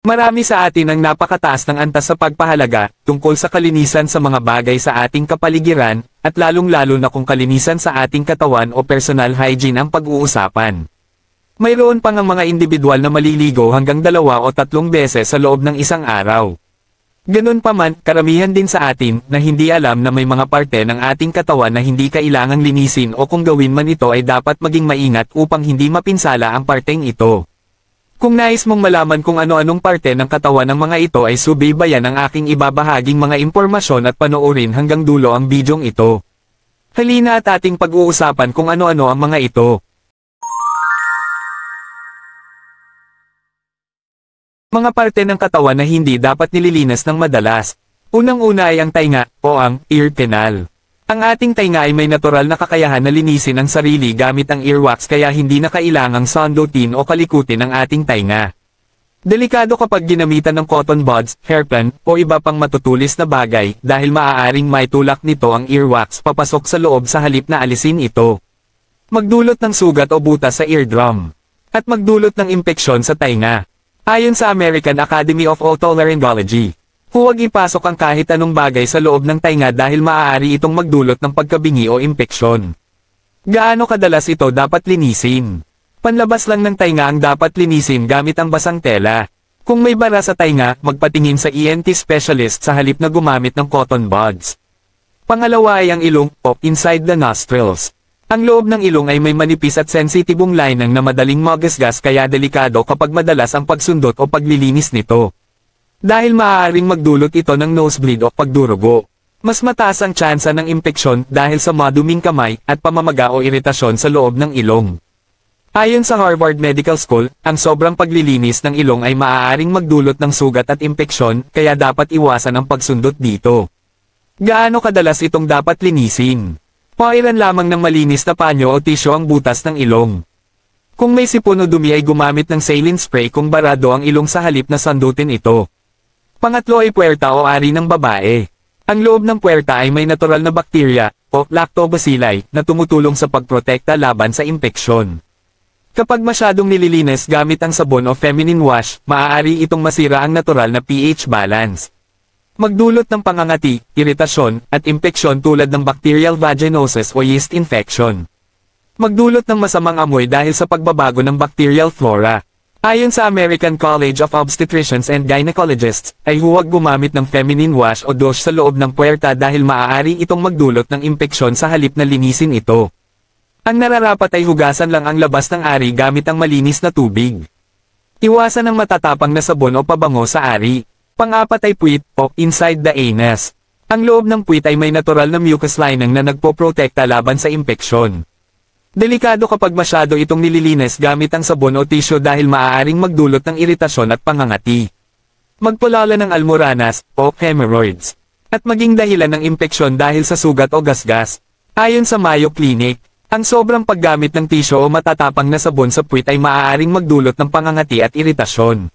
Marami sa atin ang napakataas ng antas sa pagpahalaga, tungkol sa kalinisan sa mga bagay sa ating kapaligiran, at lalong-lalo na kung kalinisan sa ating katawan o personal hygiene ang pag-uusapan. Mayroon pang ang mga individual na maliligo hanggang 2 o 3 beses sa loob ng isang araw. Ganun pa man, karamihan din sa atin, na hindi alam na may mga parte ng ating katawan na hindi kailangang linisin o kung gawin man ito ay dapat maging maingat upang hindi mapinsala ang parteng ito. Kung nais mong malaman kung ano-anong parte ng katawan ng mga ito ay subaybayan ang aking ibabahaging mga impormasyon at panoorin hanggang dulo ang bidyong ito. Halina at ating pag-uusapan kung ano-ano ang mga ito. Mga parte ng katawan na hindi dapat nililinas ng madalas. Unang-una ay ang tainga, o ang ear canal. Ang ating tainga ay may natural na kakayahan na linisin ang sarili gamit ang earwax kaya hindi na kailangang sundutin o kalikutin ang ating tainga. Delikado kapag ginamitan ng cotton buds, hairpin, o iba pang matutulis na bagay dahil maaaring maitulak nito ang earwax papasok sa loob sa halip na alisin ito. Magdulot ng sugat o butas sa eardrum. At magdulot ng impeksyon sa tainga. Ayon sa American Academy of Otolaryngology, huwag ipasok ang kahit anong bagay sa loob ng tainga dahil maaari itong magdulot ng pagkabingi o impeksyon. Gaano kadalas ito dapat linisin? Panlabas lang ng tainga ang dapat linisin gamit ang basang tela. Kung may bara sa tainga, magpatingin sa ENT specialist sa halip na gumamit ng cotton buds. Pangalawa ay ang ilong, o inside the nostrils. Ang loob ng ilong ay may manipis at sensitibong lining na madaling magasgas kaya delikado kapag madalas ang pagsundot o paglilinis nito. Dahil maaaring magdulot ito ng nosebleed o pagdurugo. Mas mataas ang tsansa ng impeksyon dahil sa maduming kamay at pamamaga o iritasyon sa loob ng ilong. Ayon sa Harvard Medical School, ang sobrang paglilinis ng ilong ay maaaring magdulot ng sugat at impeksyon kaya dapat iwasan ang pagsundot dito. Gaano kadalas itong dapat linisin? Pailan lamang ng malinis na panyo o tisyo ang butas ng ilong. Kung may sipon o dumi ay gumamit ng saline spray kung barado ang ilong sa halip na sandutin ito. Pangatlo ay puwerta o ari ng babae. Ang loob ng puwerta ay may natural na bakterya, o lactobacilli, na tumutulong sa pagprotekta laban sa impeksyon. Kapag masyadong nililinis gamit ang sabon o feminine wash, maaari itong masira ang natural na pH balance. Magdulot ng pangangati, iritasyon, at impeksyon tulad ng bacterial vaginosis o yeast infection. Magdulot ng masamang amoy dahil sa pagbabago ng bacterial flora. Ayon sa American College of Obstetricians and Gynecologists, ay huwag gumamit ng feminine wash o douche sa loob ng puwerta dahil maaari itong magdulot ng impeksyon sa halip na linisin ito. Ang nararapat ay hugasan lang ang labas ng ari gamit ang malinis na tubig. Iwasan ang matatapang na sabon o pabango sa ari. Pang-apat ay puwit, o inside the anus. Ang loob ng puwit ay may natural na mucus lining na nagpoprotekta laban sa impeksyon. Delikado kapag masyado itong nililinis gamit ang sabon o tisyo dahil maaaring magdulot ng iritasyon at pangangati. Magpulala ng almoranas, o hemorrhoids. At maging dahilan ng impeksyon dahil sa sugat o gasgas. Ayon sa Mayo Clinic, ang sobrang paggamit ng tisyo o matatapang na sabon sa puwit ay maaaring magdulot ng pangangati at iritasyon.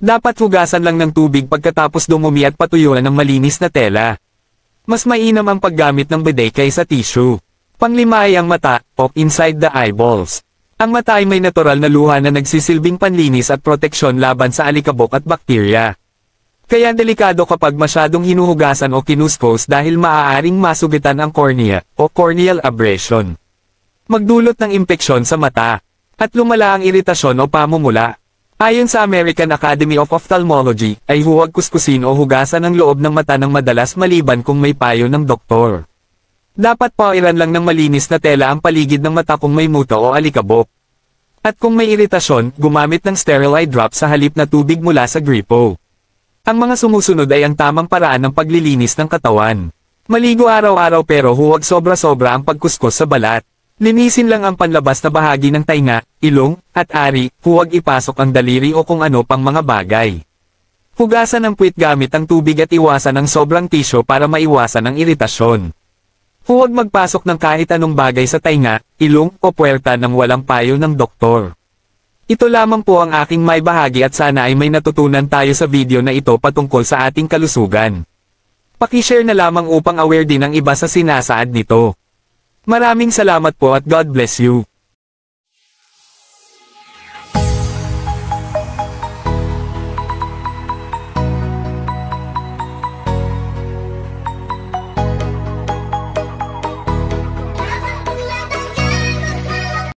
Dapat hugasan lang ng tubig pagkatapos dumumi at patuyuan ng malinis na tela. Mas mainam ang paggamit ng bidet kaysa tissue. Panglima ay ang mata, o inside the eyeballs. Ang mata ay may natural na luha na nagsisilbing panlinis at proteksyon laban sa alikabok at bakterya. Kaya delikado kapag masyadong hinuhugasan o kinuskos dahil maaaring masugitan ang cornea, o corneal abrasion. Magdulot ng impeksyon sa mata. At lumala ang iritasyon o pamumula. Ayon sa American Academy of Ophthalmology, ay huwag kuskusin o hugasan ang loob ng mata ng madalas maliban kung may payo ng doktor. Dapat pairan lang ng malinis na tela ang paligid ng mata kung may muta o alikabok. At kung may iritasyon, gumamit ng sterile eye drop sa halip na tubig mula sa gripo. Ang mga sumusunod ay ang tamang paraan ng paglilinis ng katawan. Maligo araw-araw pero huwag sobra-sobra ang pagkuskos sa balat. Linisin lang ang panlabas na bahagi ng tainga, ilong, at ari, huwag ipasok ang daliri o kung ano pang mga bagay. Hugasan ang puwit gamit ang tubig at iwasan ang sobrang tisyo para maiwasan ang iritasyon. Huwag magpasok ng kahit anong bagay sa tainga, ilong, o puwerta nang walang payo ng doktor. Ito lamang po ang aking may bahagi at sana ay may natutunan tayo sa video na ito patungkol sa ating kalusugan. Paki-share na lamang upang aware din ang iba sa sinasaad nito. Maraming salamat po at God bless you.